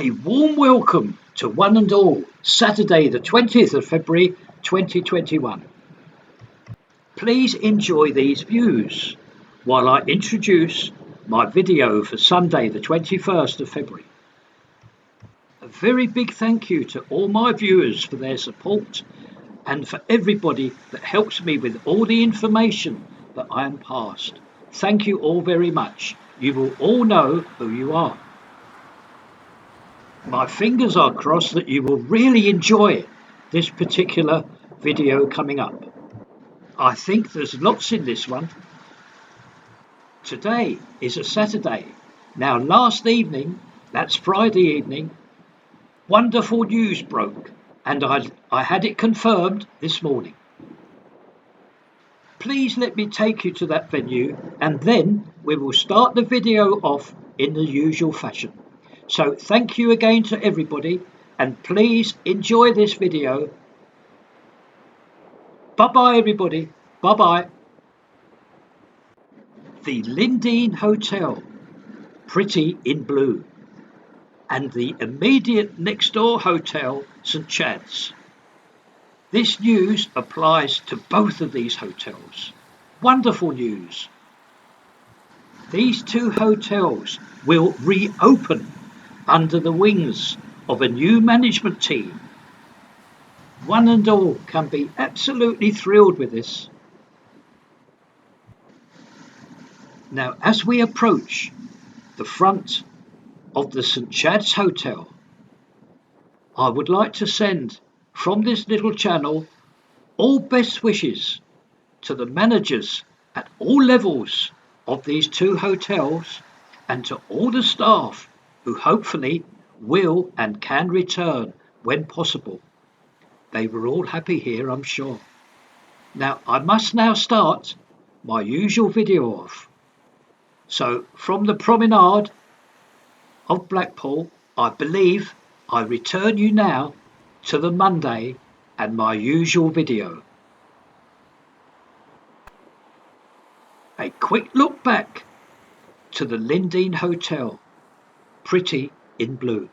A warm welcome to one and all, Saturday the 20th of February 2021. Please enjoy these views while I introduce my video for Sunday the 21st of February. A very big thank you to all my viewers for their support and for everybody that helps me with all the information that I am passed. Thank you all very much. You will all know who you are. My fingers are crossed that you will really enjoy this particular video coming up. I think there's lots in this one. Today is a Saturday. Now last evening, that's Friday evening, wonderful news broke and I had it confirmed this morning. Please let me take you to that venue and then we will start the video off in the usual fashion. So thank you again to everybody and please enjoy this video. Bye-bye everybody. Bye-bye. The Linden Hotel, pretty in blue, and the immediate next door hotel, St Chad's. This news applies to both of these hotels. Wonderful news. These two hotels will reopen under the wings of a new management team. One and all can be absolutely thrilled with this. Now, as we approach the front of the St Chad's Hotel, I would like to send from this little channel all best wishes to the managers at all levels of these two hotels and to all the staff who hopefully will and can return when possible. They were all happy here, I'm sure. Now, I must now start my usual video off. So, from the promenade of Blackpool, I believe I return you now to the Monday and my usual video. A quick look back to the Linden Hotel, pretty in blue.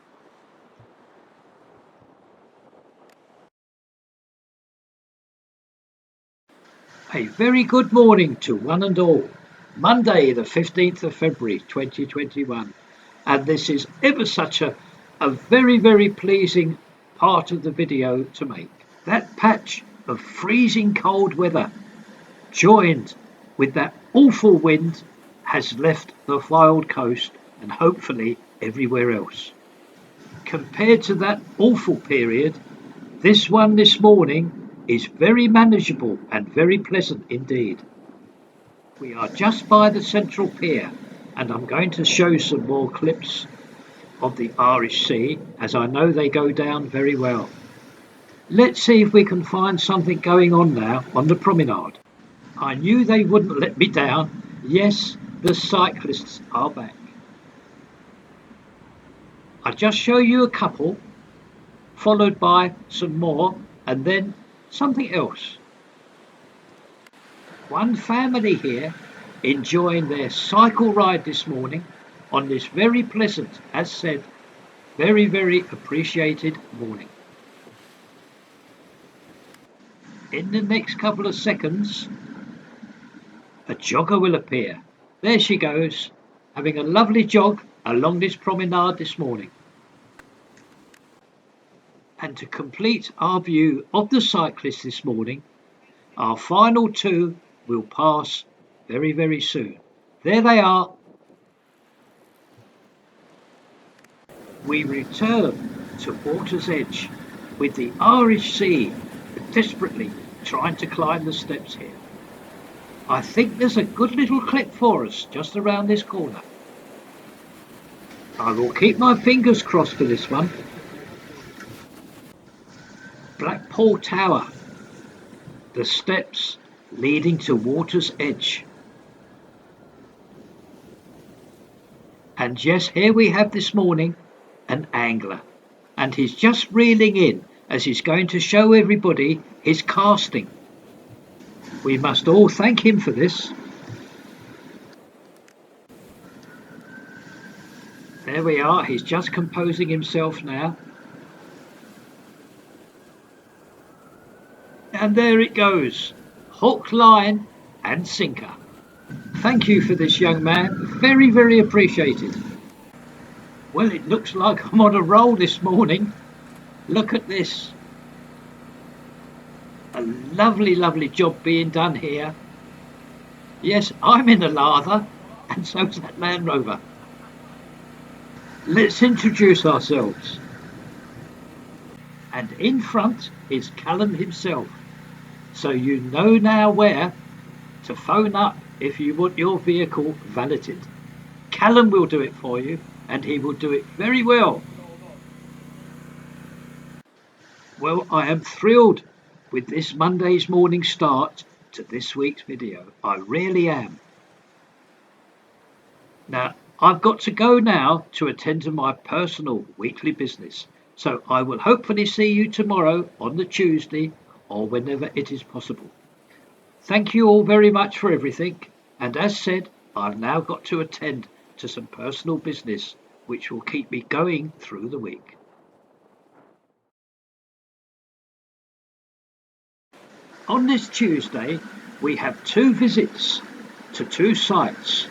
A very good morning to one and all. Monday the 15th of February 2021, and this is ever such a very pleasing part of the video to make. That patch of freezing cold weather joined with that awful wind has left the wild coast and hopefully everywhere else. Compared to that awful period, this one this morning is very manageable and very pleasant indeed. We are just by the central pier and I'm going to show some more clips of the Irish Sea as I know they go down very well. Let's see if we can find something going on now on the promenade. I knew they wouldn't let me down. Yes, the cyclists are back. I'll just show you a couple, followed by some more and then something else. One family here enjoying their cycle ride this morning on this very pleasant, as said, very appreciated morning. In the next couple of seconds, a jogger will appear. There she goes, having a lovely jog along this promenade this morning. And to complete our view of the cyclists this morning, our final two will pass very soon. There they are. We return to water's edge with the Irish Sea desperately trying to climb the steps here. I think there's a good little clip for us just around this corner. I will keep my fingers crossed for this one. Blackpool Tower, the steps leading to water's edge. And yes, here we have this morning an angler, and he's just reeling in as he's going to show everybody his casting. We must all thank him for this. There we are, he's just composing himself now. And there it goes. Hook, line and sinker. Thank you for this, young man. Very, very appreciated. Well, it looks like I'm on a roll this morning. Look at this. A lovely, lovely job being done here. Yes, I'm in a lather, and so's that Land Rover. Let's introduce ourselves. And in front is Callum himself. So you know now where to phone up if you want your vehicle valeted. Callum will do it for you, and he will do it very well. Well, I am thrilled with this Monday's morning start to this week's video. I really am. Now, I've got to go now to attend to my personal weekly business. So I will hopefully see you tomorrow on the Tuesday or whenever it is possible. Thank you all very much for everything. And as said, I've now got to attend to some personal business which will keep me going through the week. On this Tuesday, we have 2 visits to 2 sites.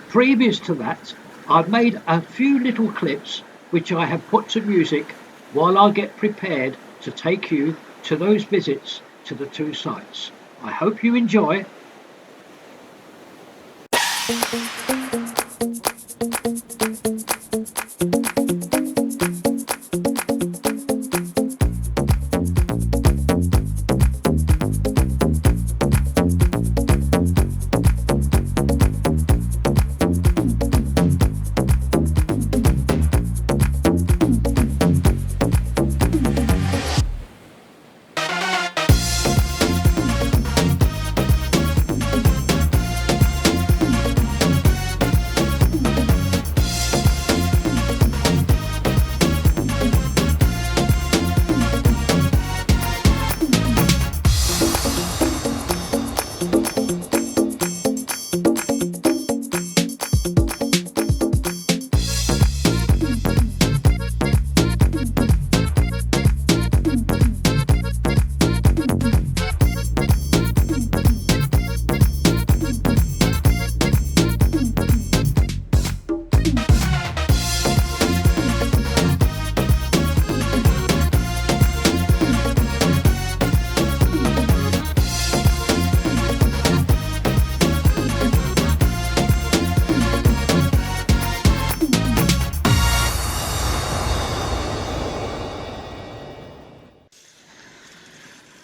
Previous to that, I've made a few little clips which I have put to music while I get prepared to take you to those visits to the 2 sites. I hope you enjoy.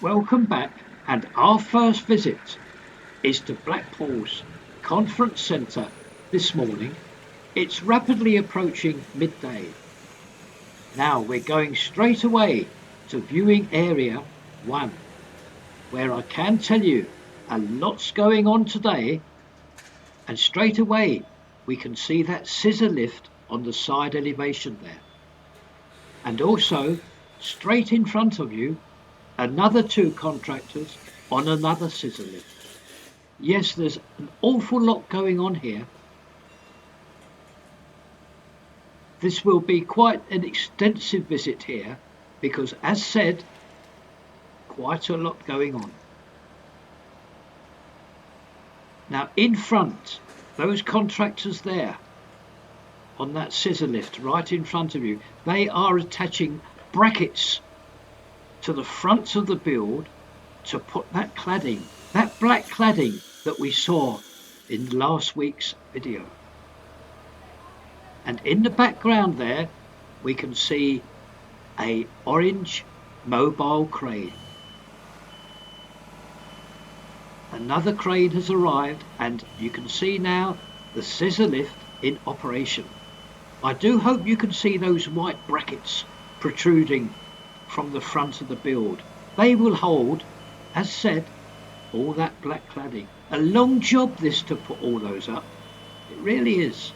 Welcome back, and our first visit is to Blackpool's conference centre this morning. It's rapidly approaching midday. Now we're going straight away to viewing area 1, where I can tell you a lot's going on today, and straight away we can see that scissor lift on the side elevation there. And also, straight in front of you, another 2 contractors on another scissor lift. Yes, there's an awful lot going on here. This will be quite an extensive visit here because, as said, quite a lot going on. Now in front, those contractors there on that scissor lift right in front of you, they are attaching brackets to the front of the build to put that cladding, that black cladding that we saw in last week's video. And in the background there we can see a orange mobile crane. Another crane has arrived, and you can see now the scissor lift in operation. I do hope you can see those white brackets protruding from the front of the build. They will hold, as said, all that black cladding. A long job this to put all those up. It really is.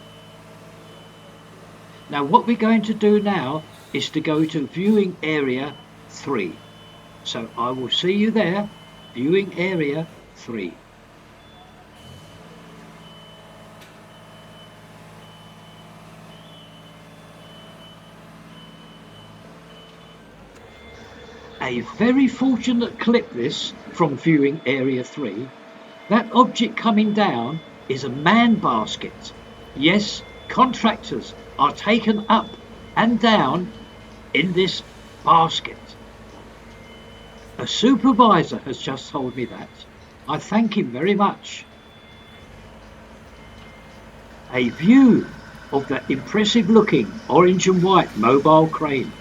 Now what we're going to do now is to go to viewing area 3. So I will see you there, viewing area 3. A very fortunate clip this from viewing Area 3. That object coming down is a man basket. Yes, contractors are taken up and down in this basket. A supervisor has just told me that. I thank him very much. A view of that impressive looking orange and white mobile crane.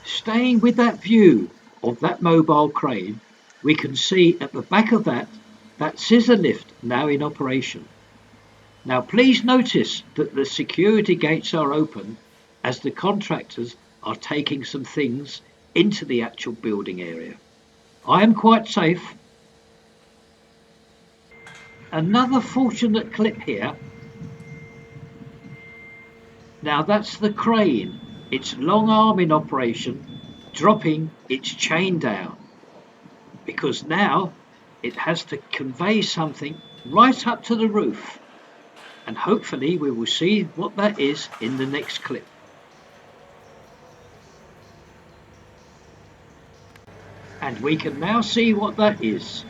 Staying with that view of that mobile crane, we can see at the back of that scissor lift now in operation. Now please notice that the security gates are open as the contractors are taking some things into the actual building area. I am quite safe. Another fortunate clip here. Now that's the crane, its long arm in operation, dropping its chain down, because now it has to convey something right up to the roof, and hopefully we will see what that is in the next clip. And we can now see what that is.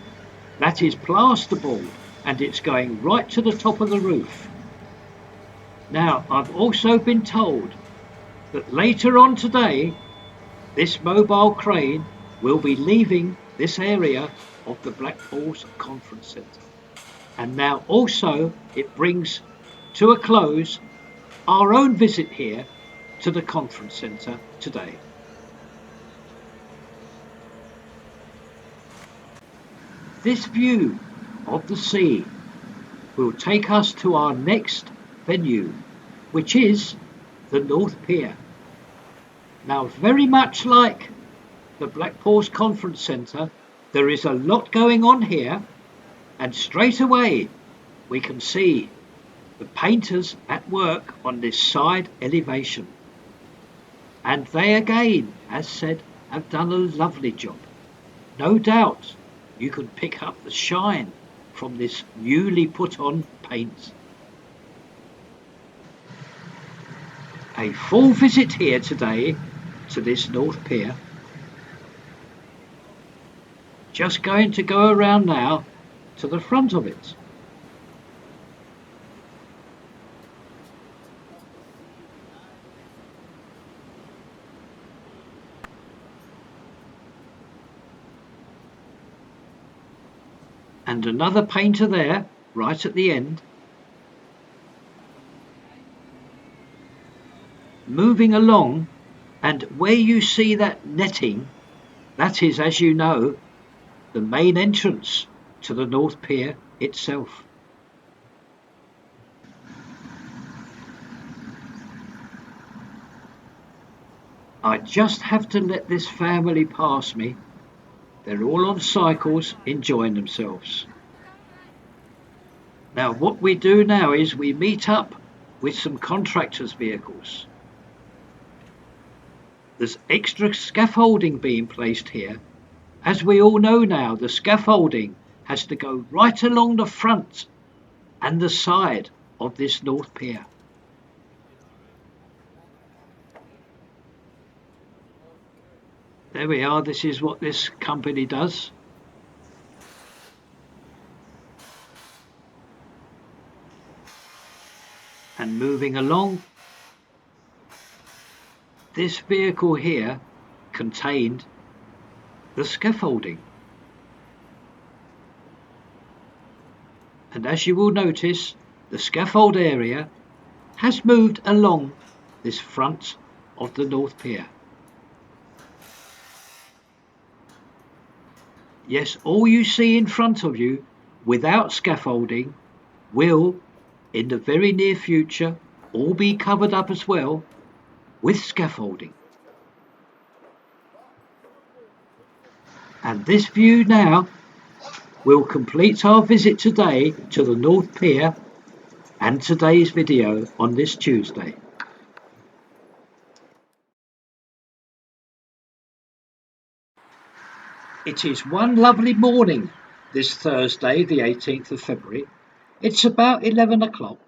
That is plasterboard, and it's going right to the top of the roof. Now I've also been told that later on today this mobile crane will be leaving this area of the Blackpool's Conference Centre. And now also it brings to a close our own visit here to the Conference Centre today. This view of the sea will take us to our next venue, which is the North Pier. Now, very much like the Blackpool's Conference Centre, there is a lot going on here, and straight away we can see the painters at work on this side elevation. And they again, as said, have done a lovely job. No doubt you can pick up the shine from this newly put on paint. A full visit here today to this North Pier. Just going to go around now to the front of it. And another painter there, right at the end. Moving along, and where you see that netting, that is, as you know, the main entrance to the North Pier itself. I just have to let this family pass me. They're all on cycles enjoying themselves. Now what we do now is we meet up with some contractors' vehicles. There's extra scaffolding being placed here. As we all know now, the scaffolding has to go right along the front and the side of this North Pier. There we are, this is what this company does. And moving along, this vehicle here contained the scaffolding. And as you will notice, the scaffold area has moved along this front of the North Pier. Yes, all you see in front of you without scaffolding will, in the very near future, all be covered up as well with scaffolding. And this view now will complete our visit today to the North Pier and today's video on this Tuesday. It is one lovely morning this Thursday, the 18th of February. It's about 11 o'clock.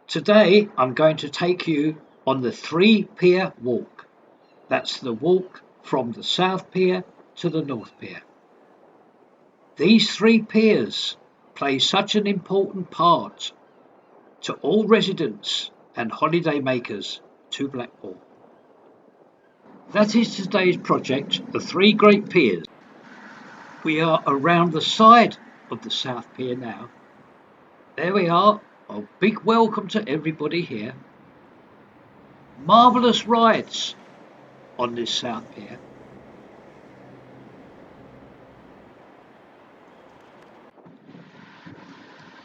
Today I'm going to take you on the Three-pier walk. That's the walk from the South Pier to the North Pier. These three piers play such an important part to all residents and holiday makers to Blackpool. That is today's project, the three great piers. We are around the side of the South Pier now. There we are, a big welcome to everybody here. Marvellous rides on this South Pier.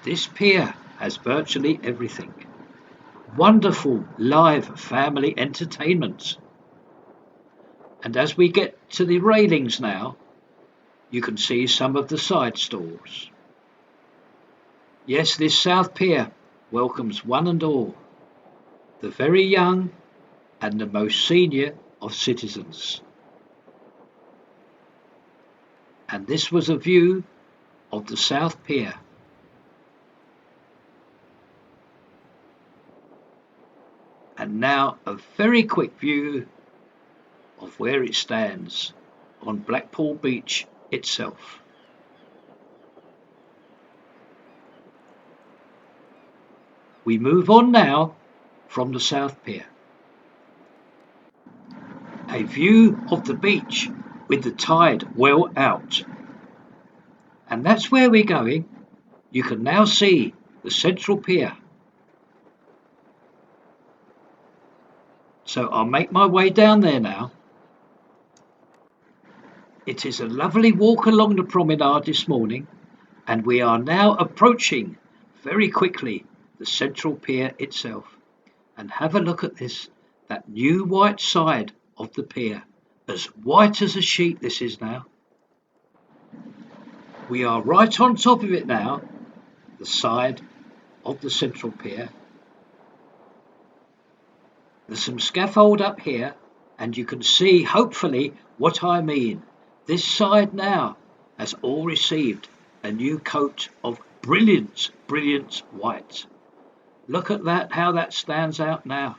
This pier has virtually everything. Wonderful live family entertainment. And as we get to the railings now, you can see some of the side stalls. Yes, this South Pier welcomes one and all, the very young and the most senior of citizens. And this was a view of the South Pier. And now a very quick view of where it stands on Blackpool Beach itself. We move on now from the South Pier. A view of the beach with the tide well out. And that's where we're going. You can now see the Central Pier. So I'll make my way down there now. It is a lovely walk along the promenade this morning, and we are now approaching very quickly the Central Pier itself. And have a look at this, that new white side of the pier, as white as a sheet this is now. We are right on top of it now, the side of the Central Pier. There's some scaffold up here, and you can see hopefully what I mean. This side now has all received a new coat of brilliant white. Look at that, how that stands out now.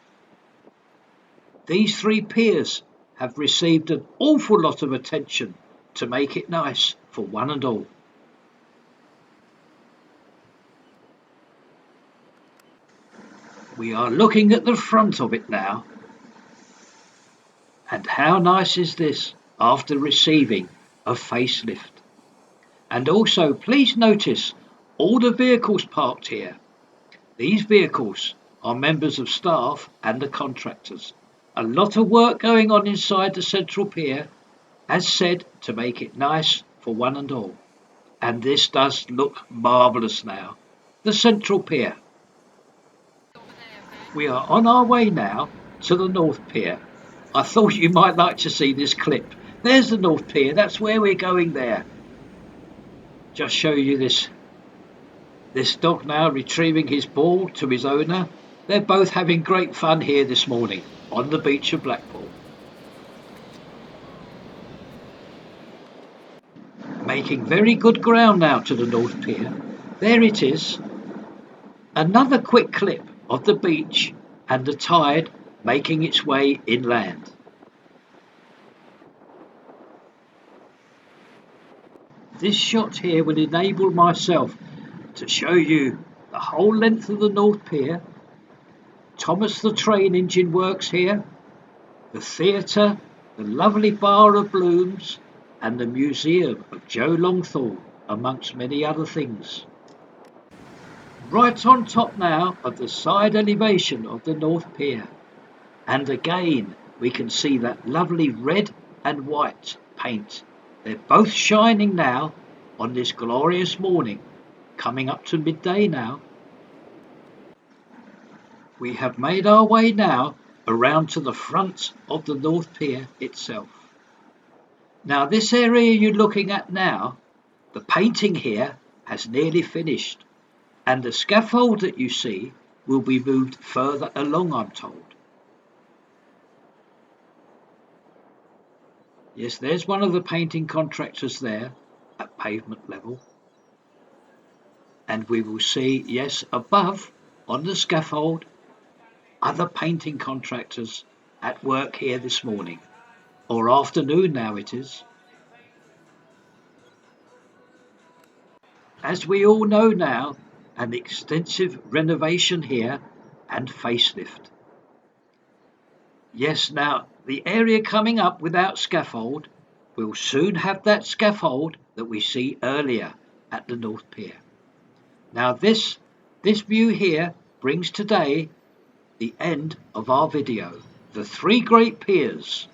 These three piers have received an awful lot of attention to make it nice for one and all. We are looking at the front of it now. And how nice is this after receiving a facelift? And also please notice all the vehicles parked here. These vehicles are members of staff and the contractors. A lot of work going on inside the Central Pier, as said, to make it nice for one and all. And this does look marvellous now. The Central Pier. We are on our way now to the North Pier. I thought you might like to see this clip. There's the North Pier, that's where we're going there. Just show you this dog now retrieving his ball to his owner. They're both having great fun here this morning on the beach of Blackpool. Making very good ground now to the North Pier. There it is. Another quick clip of the beach and the tide making its way inland. This shot here will enable myself to show you the whole length of the North Pier. Thomas the train engine works here, the theatre, the lovely bar of blooms, and the museum of Joe Longthorne, amongst many other things. Right on top now of the side elevation of the North Pier, and again we can see that lovely red and white paint. They're both shining now on this glorious morning, coming up to midday now. We have made our way now around to the front of the North Pier itself. Now this area you're looking at now, the painting here has nearly finished, and the scaffold that you see will be moved further along, I'm told. Yes, there's one of the painting contractors there at pavement level. And we will see, yes, above on the scaffold, other painting contractors at work here this morning or afternoon now it is. As we all know now, an extensive renovation here and facelift. Yes, now the area coming up without scaffold will soon have that scaffold that we see earlier at the North Pier. Now this view here brings today the end of our video, the three great piers.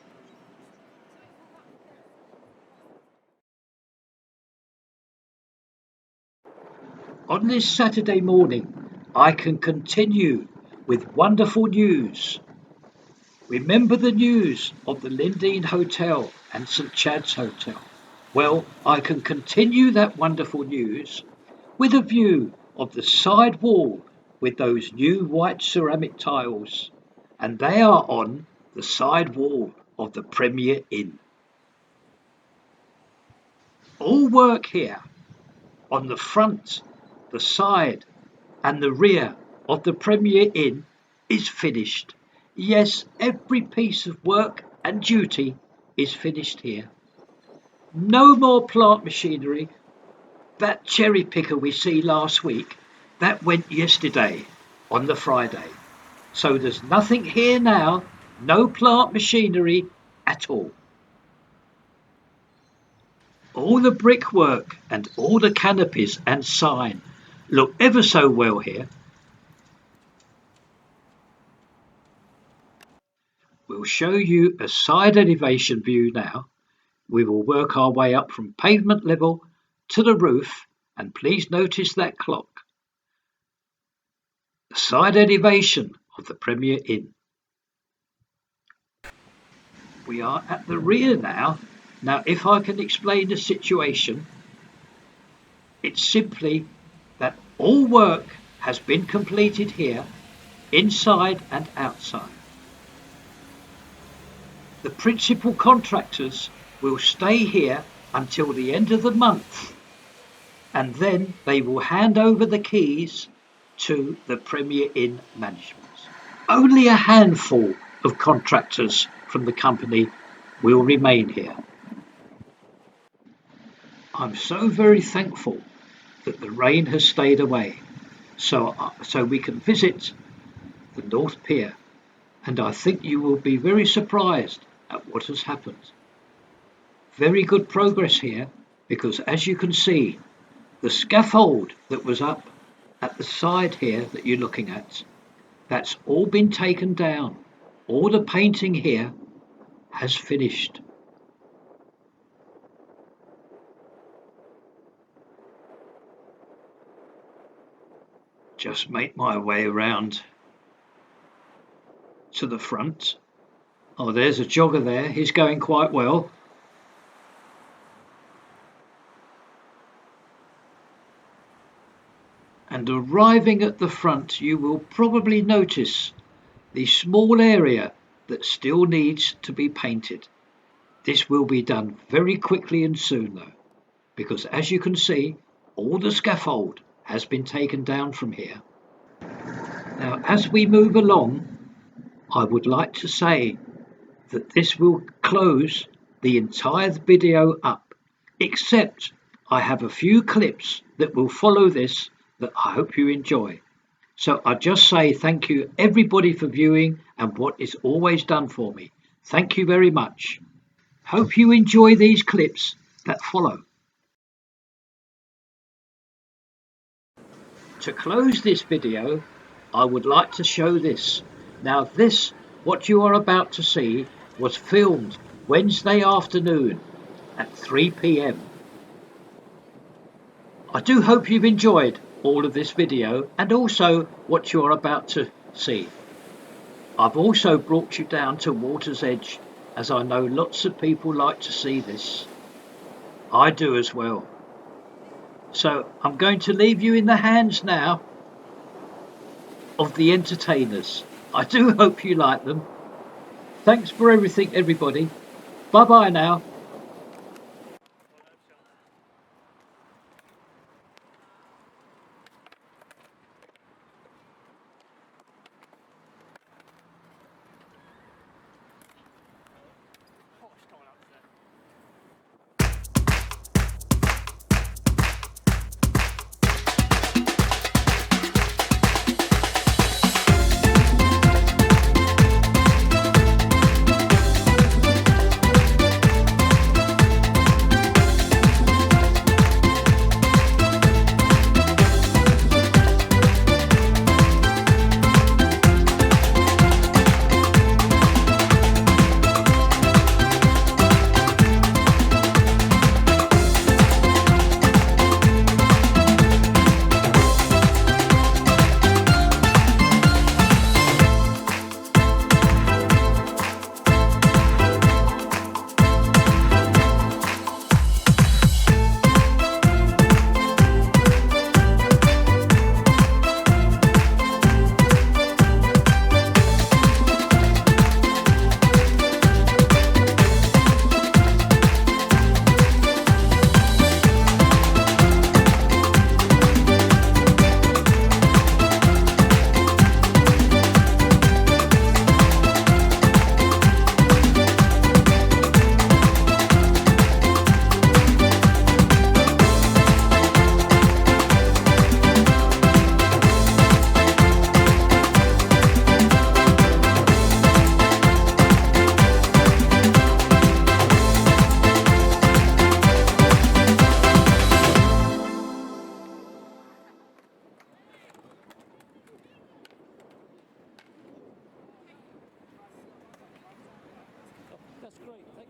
On this Saturday morning, I can continue with wonderful news. Remember the news of the Linden Hotel and St Chad's Hotel? Well, I can continue that wonderful news with a view of the side wall with those new white ceramic tiles, and they are on the side wall of the Premier Inn. All work here on the front, the side, and the rear of the Premier Inn is finished. Yes, every piece of work and duty is finished here. No more plant machinery. That cherry picker we see last week, that went yesterday on the Friday. So there's nothing here now, no plant machinery at all. All the brickwork and all the canopies and sign look ever so well here. We'll show you a side elevation view now. We will work our way up from pavement level to the roof, and please notice that clock. The side elevation of the Premier Inn. We are at the rear now. Now, if I can explain the situation, it's simply that all work has been completed here, inside and outside. The principal contractors will stay here until the end of the month, and then they will hand over the keys to the Premier Inn management. Only a handful of contractors from the company will remain here. I'm so very thankful that the rain has stayed away, so we can visit the North Pier, and I think you will be very surprised at what has happened. Very good progress here, because as you can see, the scaffold that was up at the side here that you're looking at, that's all been taken down. All the painting here has finished. Just make my way around to the front. Oh, there's a jogger there. He's going quite well. And arriving at the front, you will probably notice the small area that still needs to be painted. This will be done very quickly and soon though, because as you can see, all the scaffold has been taken down from here. Now, as we move along, I would like to say that this will close the entire video up, except I have a few clips that will follow this that I hope you enjoy. So I just say thank you everybody for viewing and what is always done for me. Thank you very much. Hope you enjoy these clips that follow. To close this video, I would like to show this. Now this, what you are about to see, was filmed Wednesday afternoon at 3 p.m. I do hope you've enjoyed all of this video and also what you're about to see. I've also brought you down to water's edge, as I know lots of people like to see this. I do as well. So I'm going to leave you in the hands now of the entertainers. I do hope you like them. Thanks for everything, everybody. Bye bye now.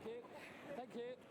Thank you. Thank you.